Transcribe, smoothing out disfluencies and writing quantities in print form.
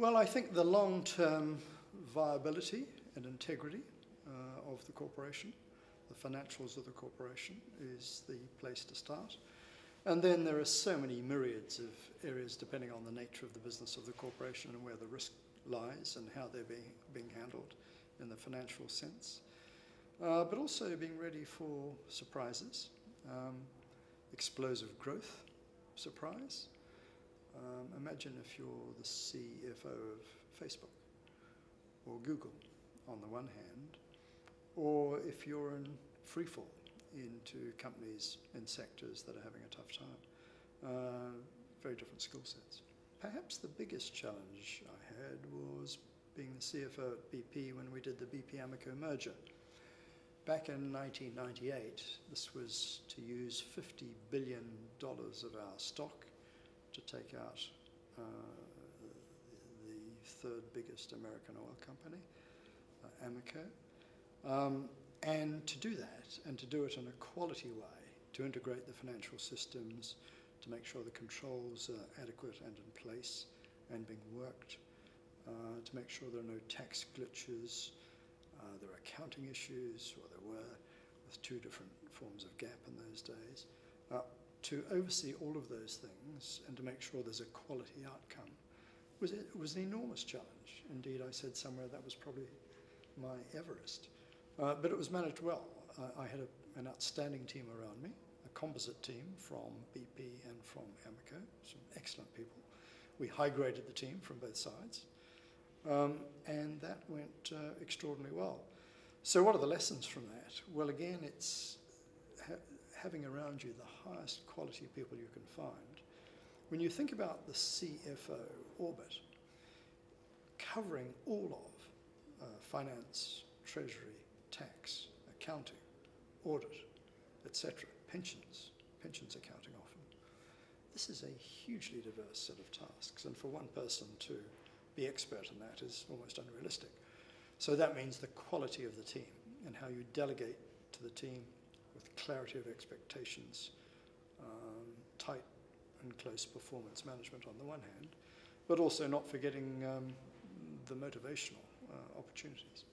Well, I think the long-term viability and integrity of the corporation, the financials of the corporation, is the place to start. And then there are so many myriads of areas depending on the nature of the business of the corporation and where the risk lies and how they're being handled in the financial sense. But also being ready for surprises, explosive growth, surprise. Imagine if you're the CFO of Facebook or Google on the one hand, or if you're in freefall into companies in sectors that are having a tough time. Very different skill sets. Perhaps the biggest challenge I had was being the CFO at BP when we did the BP Amoco merger. Back in 1998, this was to use $50 billion of our stock to take out the third biggest American oil company, Amoco. And to do that, and to do it in a quality way, to integrate the financial systems, to make sure the controls are adequate and in place and being worked, to make sure there are no tax glitches, there are accounting issues, or there were, with two different forms of GAAP in those days. To oversee all of those things and to make sure there's a quality outcome was an enormous challenge. Indeed, I said somewhere that was probably my Everest. But it was managed well. I had an outstanding team around me, a composite team from BP and from Amoco, some excellent people. We high-graded the team from both sides, and that went extraordinarily well. So what are the lessons from that? Well, again, it's having around you the highest quality people you can find. When you think about the CFO orbit, covering all of finance, treasury, tax, accounting, audit, etc., pensions accounting often. This is a hugely diverse set of tasks, and for one person to be expert in that is almost unrealistic. So that means the quality of the team and how you delegate to the team with clarity of expectations, tight and close performance management on the one hand, but also not forgetting the motivational opportunities.